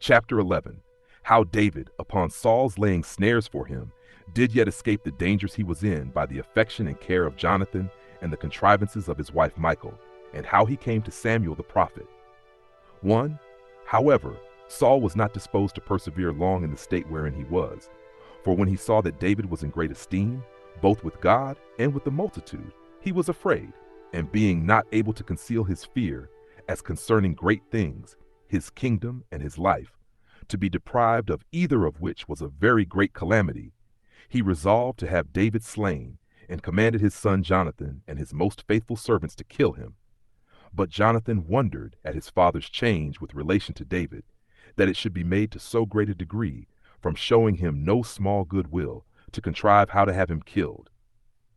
Chapter 11. How David, upon Saul's laying snares for him, did yet escape the dangers he was in by the affection and care of Jonathan and the contrivances of his wife Michal, and how he came to Samuel the prophet. 1. However, Saul was not disposed to persevere long in the state wherein he was, for when he saw that David was in great esteem, both with God and with the multitude, he was afraid, and being not able to conceal his fear, as concerning great things, his kingdom and his life, to be deprived of either of which was a very great calamity, he resolved to have David slain, and commanded his son Jonathan and his most faithful servants to kill him. But Jonathan wondered at his father's change with relation to David, that it should be made to so great a degree, from showing him no small goodwill, to contrive how to have him killed.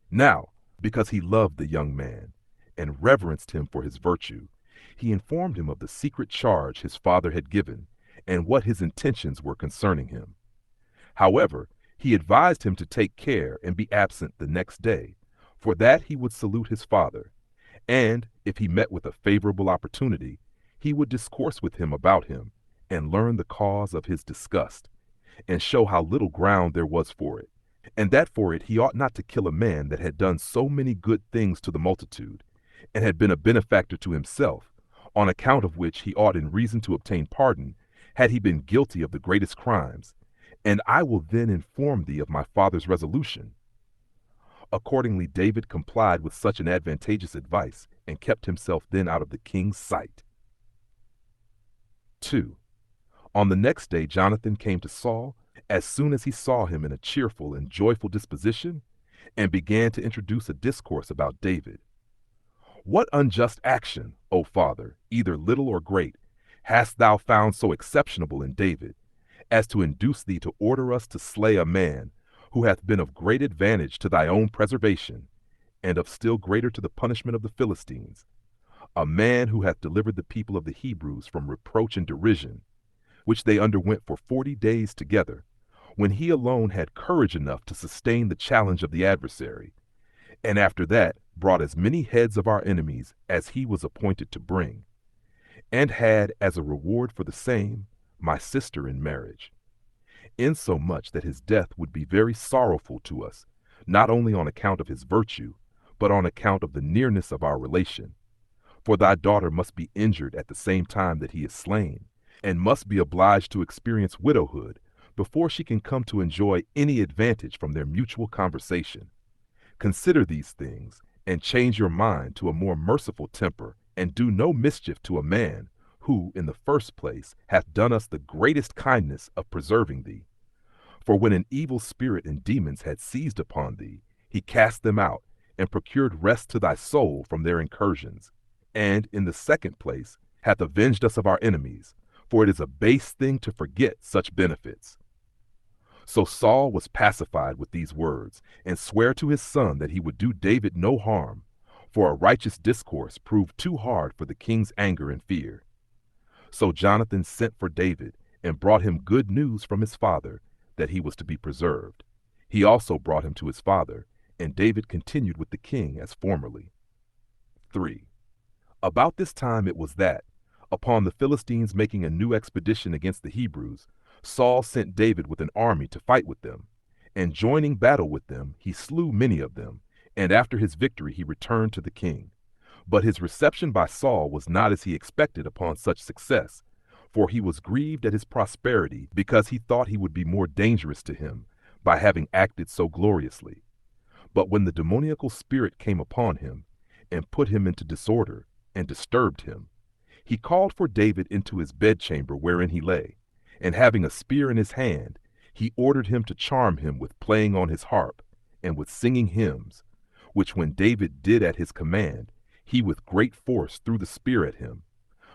Now, because he loved the young man, and reverenced him for his virtue, he informed him of the secret charge his father had given, and what his intentions were concerning him. However, he advised him to take care and be absent the next day, for that he would salute his father, and, if he met with a favorable opportunity, he would discourse with him about him, and learn the cause of his disgust, and show how little ground there was for it, and that for it he ought not to kill a man that had done so many good things to the multitude, and had been a benefactor to himself, on account of which he ought in reason to obtain pardon, had he been guilty of the greatest crimes, and I will then inform thee of my father's resolution. Accordingly David complied with such an advantageous advice, and kept himself then out of the king's sight. 2. On the next day Jonathan came to Saul, as soon as he saw him in a cheerful and joyful disposition, and began to introduce a discourse about David. What unjust action, O father, either little or great, hast thou found so exceptionable in David, as to induce thee to order us to slay a man, who hath been of great advantage to thy own preservation, and of still greater to the punishment of the Philistines, a man who hath delivered the people of the Hebrews from reproach and derision, which they underwent for 40 days together, when he alone had courage enough to sustain the challenge of the adversary, and after that brought as many heads of our enemies as he was appointed to bring, and had as a reward for the same my sister in marriage, insomuch that his death would be very sorrowful to us, not only on account of his virtue, but on account of the nearness of our relation. For thy daughter must be injured at the same time that he is slain, and must be obliged to experience widowhood before she can come to enjoy any advantage from their mutual conversation. Consider these things, and change your mind to a more merciful temper, and do no mischief to a man, who, in the first place, hath done us the greatest kindness of preserving thee. For when an evil spirit and demons had seized upon thee, he cast them out, and procured rest to thy soul from their incursions, and, in the second place, hath avenged us of our enemies, for it is a base thing to forget such benefits. So Saul was pacified with these words, and sware to his son that he would do David no harm, for a righteous discourse proved too hard for the king's anger and fear. So Jonathan sent for David, and brought him good news from his father, that he was to be preserved. He also brought him to his father, and David continued with the king as formerly. 3. About this time it was that, upon the Philistines making a new expedition against the Hebrews, Saul sent David with an army to fight with them, and joining battle with them, he slew many of them, and after his victory he returned to the king. But his reception by Saul was not as he expected upon such success, for he was grieved at his prosperity, because he thought he would be more dangerous to him by having acted so gloriously. But when the demoniacal spirit came upon him, and put him into disorder, and disturbed him, he called for David into his bedchamber wherein he lay, and having a spear in his hand, he ordered him to charm him with playing on his harp, and with singing hymns, which when David did at his command, he with great force threw the spear at him.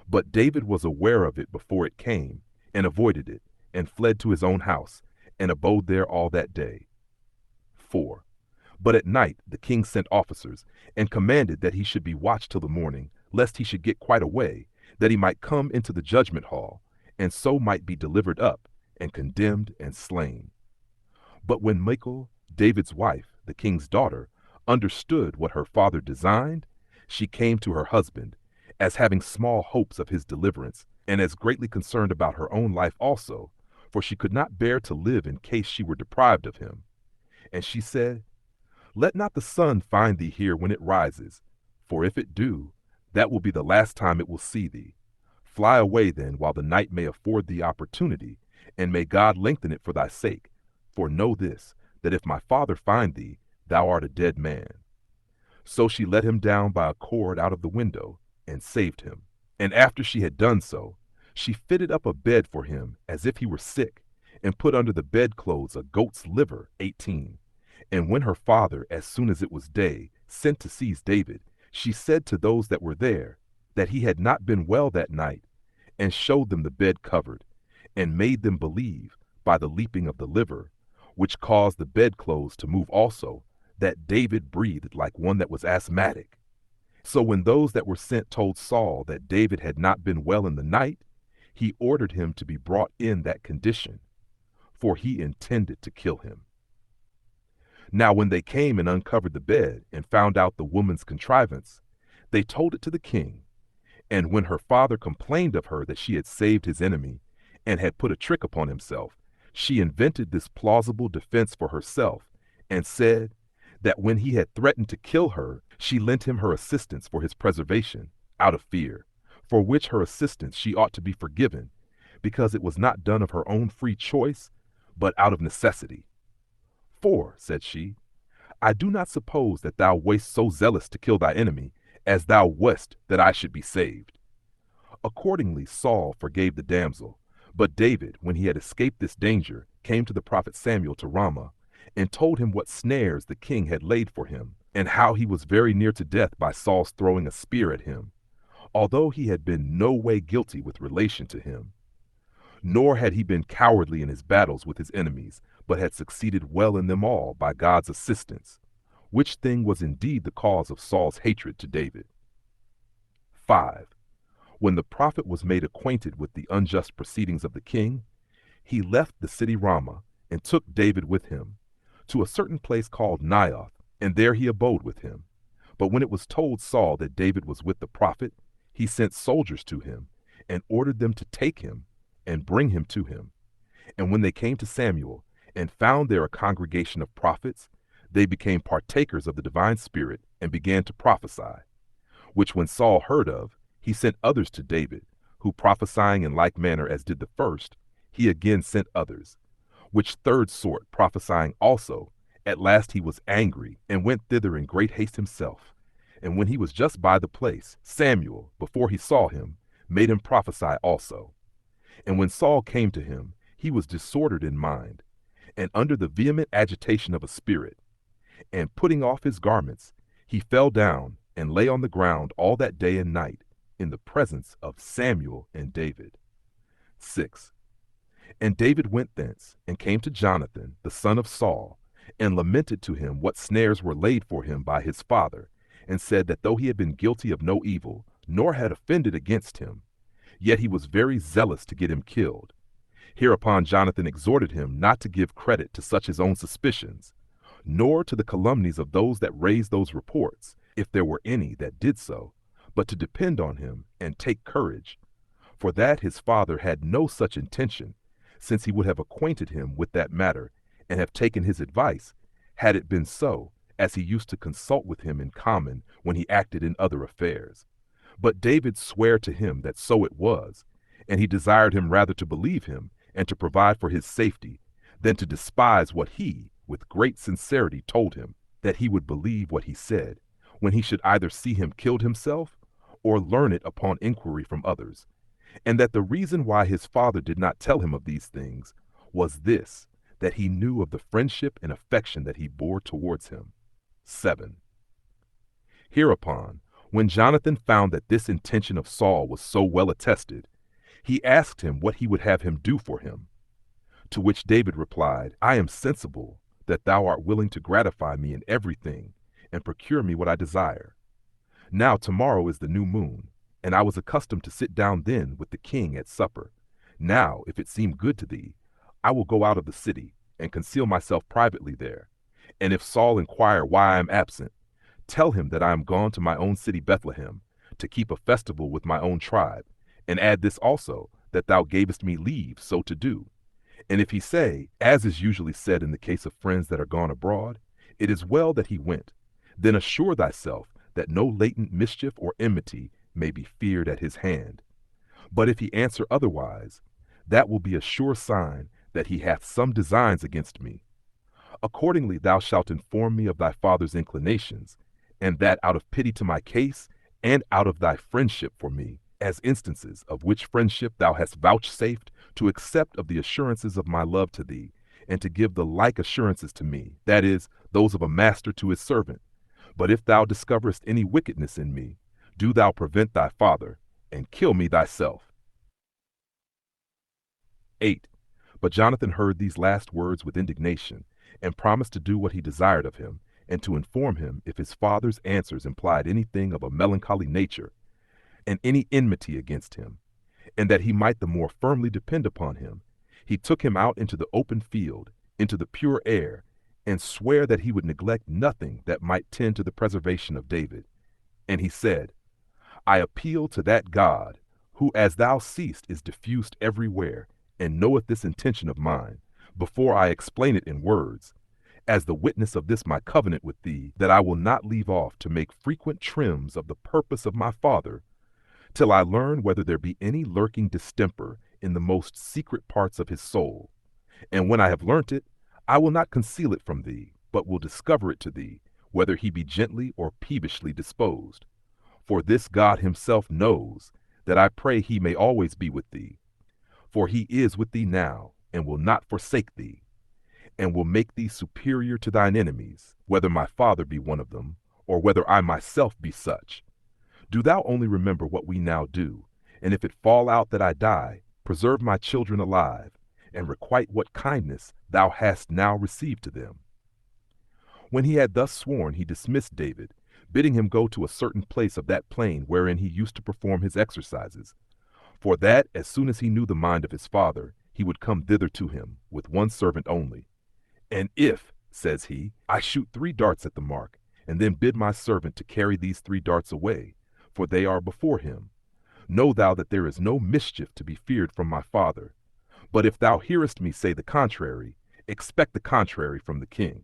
But David was aware of it before it came, and avoided it, and fled to his own house, and abode there all that day. 4. But at night the king sent officers, and commanded that he should be watched till the morning, lest he should get quite away, that he might come into the judgment hall, and so might be delivered up, and condemned and slain. But when Michal, David's wife, the king's daughter, understood what her father designed, she came to her husband, as having small hopes of his deliverance, and as greatly concerned about her own life also, for she could not bear to live in case she were deprived of him. And she said, "Let not the sun find thee here when it rises, for if it do, that will be the last time it will see thee. Fly away then while the night may afford thee opportunity, and may God lengthen it for thy sake. For know this, that if my father find thee, thou art a dead man." So she let him down by a cord out of the window, and saved him. And after she had done so, she fitted up a bed for him as if he were sick, and put under the bedclothes a goat's liver. 18. And when her father, as soon as it was day, sent to seize David, she said to those that were there, that he had not been well that night, and showed them the bed covered, and made them believe, by the leaping of the liver, which caused the bedclothes to move also, that David breathed like one that was asthmatic. So when those that were sent told Saul that David had not been well in the night, he ordered him to be brought in that condition, for he intended to kill him. Now when they came and uncovered the bed, and found out the woman's contrivance, they told it to the king. And when her father complained of her that she had saved his enemy, and had put a trick upon himself, she invented this plausible defense for herself, and said that when he had threatened to kill her, she lent him her assistance for his preservation, out of fear, for which her assistance she ought to be forgiven, because it was not done of her own free choice, but out of necessity. "For," said she, "I do not suppose that thou wast so zealous to kill thy enemy, as thou wast that I should be saved." Accordingly Saul forgave the damsel. But David, when he had escaped this danger, came to the prophet Samuel to Ramah, and told him what snares the king had laid for him, and how he was very near to death by Saul's throwing a spear at him, although he had been no way guilty with relation to him. Nor had he been cowardly in his battles with his enemies, but had succeeded well in them all by God's assistance, which thing was indeed the cause of Saul's hatred to David. 5. When the prophet was made acquainted with the unjust proceedings of the king, he left the city Ramah, and took David with him, to a certain place called Naioth, and there he abode with him. But when it was told Saul that David was with the prophet, he sent soldiers to him, and ordered them to take him, and bring him to him. And when they came to Samuel, and found there a congregation of prophets, they became partakers of the divine spirit, and began to prophesy. Which when Saul heard of, he sent others to David, who prophesying in like manner as did the first, he again sent others. Which third sort prophesying also, at last he was angry, and went thither in great haste himself. And when he was just by the place, Samuel, before he saw him, made him prophesy also. And when Saul came to him, he was disordered in mind, and under the vehement agitation of a spirit. And putting off his garments, he fell down, and lay on the ground all that day and night, in the presence of Samuel and David. 6. And David went thence, and came to Jonathan, the son of Saul, and lamented to him what snares were laid for him by his father, and said that though he had been guilty of no evil, nor had offended against him, yet he was very zealous to get him killed. Hereupon Jonathan exhorted him not to give credit to such his own suspicions, nor to the calumnies of those that raised those reports, if there were any that did so, but to depend on him, and take courage, for that his father had no such intention, since he would have acquainted him with that matter, and have taken his advice, had it been so, as he used to consult with him in common when he acted in other affairs. But David sware to him that so it was, and he desired him rather to believe him, and to provide for his safety, than to despise what he, with great sincerity, told him, that he would believe what he said, when he should either see him killed himself, or learn it upon inquiry from others, and that the reason why his father did not tell him of these things was this, that he knew of the friendship and affection that he bore towards him. 7. Hereupon, when Jonathan found that this intention of Saul was so well attested, he asked him what he would have him do for him. To which David replied, "I am sensible that thou art willing to gratify me in everything, and procure me what I desire. Now tomorrow is the new moon, and I was accustomed to sit down then with the king at supper. Now, if it seem good to thee, I will go out of the city, and conceal myself privately there. And if Saul inquire why I am absent, tell him that I am gone to my own city Bethlehem, to keep a festival with my own tribe, And add this also, that thou gavest me leave so to do. And if he say, as is usually said in the case of friends that are gone abroad, it is well that he went, then assure thyself that no latent mischief or enmity may be feared at his hand. But if he answer otherwise, that will be a sure sign that he hath some designs against me. Accordingly thou shalt inform me of thy father's inclinations, and that out of pity to my case, and out of thy friendship for me, as instances of which friendship thou hast vouchsafed to accept of the assurances of my love to thee, and to give the like assurances to me, that is, those of a master to his servant. But if thou discoverest any wickedness in me, do thou prevent thy father, and kill me thyself. 8. But Jonathan heard these last words with indignation, and promised to do what he desired of him, and to inform him if his father's answers implied anything of a melancholy nature, and any enmity against him, and that he might the more firmly depend upon him, he took him out into the open field, into the pure air, and sware that he would neglect nothing that might tend to the preservation of David. And he said, I appeal to that God, who as thou seest is diffused everywhere, and knoweth this intention of mine, before I explain it in words, as the witness of this my covenant with thee, that I will not leave off to make frequent trims of the purpose of my father, till I learn whether there be any lurking distemper in the most secret parts of his soul. And when I have learnt it, I will not conceal it from thee, but will discover it to thee, whether he be gently or peevishly disposed. For this God himself knows, that I pray he may always be with thee. For he is with thee now, and will not forsake thee, and will make thee superior to thine enemies, whether my father be one of them, or whether I myself be such. Do thou only remember what we now do, and if it fall out that I die, preserve my children alive, and requite what kindness thou hast now received to them. When he had thus sworn, he dismissed David, bidding him go to a certain place of that plain wherein he used to perform his exercises, for that, as soon as he knew the mind of his father, he would come thither to him, with one servant only. And if, says he, I shoot 3 darts at the mark, and then bid my servant to carry these 3 darts away, for they are before him, know thou that there is no mischief to be feared from my father. But if thou hearest me say the contrary, expect the contrary from the king.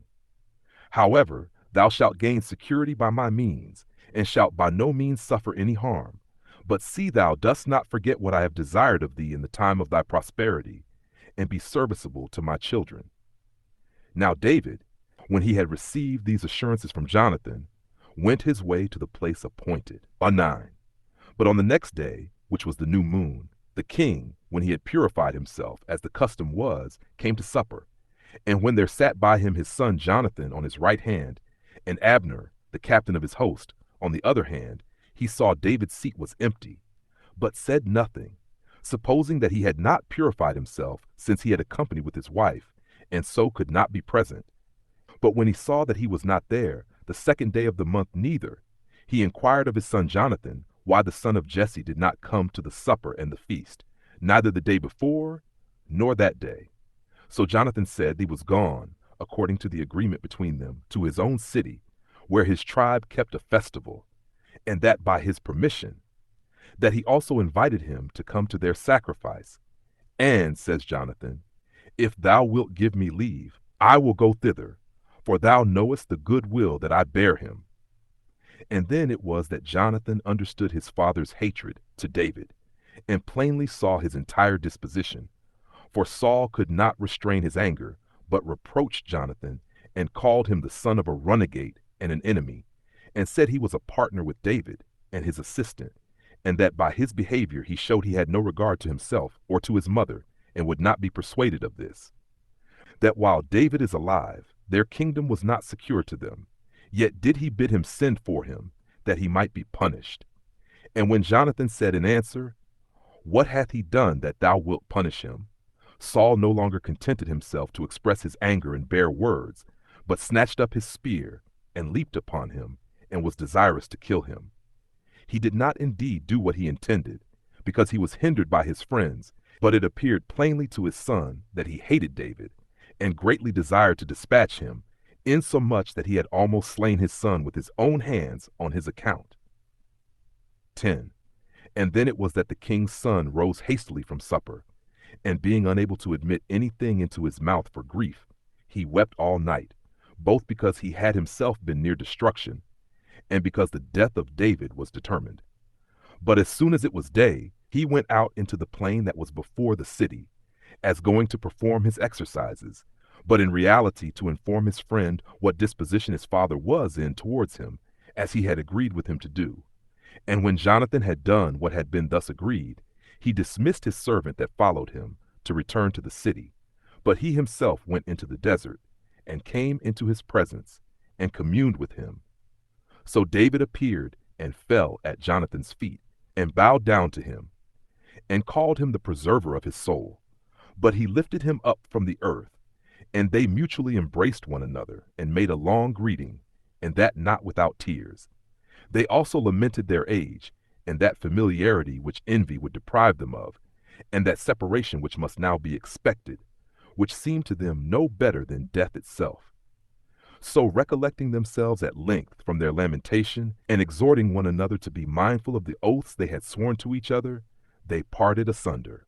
However, thou shalt gain security by my means, and shalt by no means suffer any harm. But see thou dost not forget what I have desired of thee in the time of thy prosperity, and be serviceable to my children. Now David, when he had received these assurances from Jonathan, went his way to the place appointed. 9. But on the next day, which was the new moon, the king, when he had purified himself, as the custom was, came to supper. And when there sat by him his son Jonathan on his right hand, and Abner, the captain of his host, on the other hand, he saw David's seat was empty, but said nothing, supposing that he had not purified himself, since he had accompanied with his wife, and so could not be present. But when he saw that he was not there, the 2nd day of the month neither, he inquired of his son Jonathan why the son of Jesse did not come to the supper and the feast, neither the day before, nor that day. So Jonathan said he was gone, according to the agreement between them, to his own city, where his tribe kept a festival, and that by his permission, that he also invited him to come to their sacrifice. And, says Jonathan, if thou wilt give me leave, I will go thither, for thou knowest the good will that I bear him. And then it was that Jonathan understood his father's hatred to David, and plainly saw his entire disposition. For Saul could not restrain his anger, but reproached Jonathan, and called him the son of a runagate and an enemy, and said he was a partner with David and his assistant, and that by his behavior he showed he had no regard to himself or to his mother, and would not be persuaded of this. That while David is alive, their kingdom was not secure to them, yet did he bid him send for him, that he might be punished. And when Jonathan said in answer, What hath he done that thou wilt punish him? Saul no longer contented himself to express his anger in bare words, but snatched up his spear, and leaped upon him, and was desirous to kill him. He did not indeed do what he intended, because he was hindered by his friends, but it appeared plainly to his son that he hated David, and greatly desired to dispatch him, insomuch that he had almost slain his son with his own hands on his account. 10. And then it was that the king's son rose hastily from supper, and being unable to admit anything into his mouth for grief, he wept all night, both because he had himself been near destruction, and because the death of David was determined. But as soon as it was day, he went out into the plain that was before the city, as going to perform his exercises, but in reality to inform his friend what disposition his father was in towards him, as he had agreed with him to do. And when Jonathan had done what had been thus agreed, he dismissed his servant that followed him to return to the city, but he himself went into the desert, and came into his presence, and communed with him. So David appeared and fell at Jonathan's feet, and bowed down to him, and called him the preserver of his soul. But he lifted him up from the earth, and they mutually embraced one another, and made a long greeting, and that not without tears. They also lamented their age, and that familiarity which envy would deprive them of, and that separation which must now be expected, which seemed to them no better than death itself. So recollecting themselves at length from their lamentation, and exhorting one another to be mindful of the oaths they had sworn to each other, they parted asunder.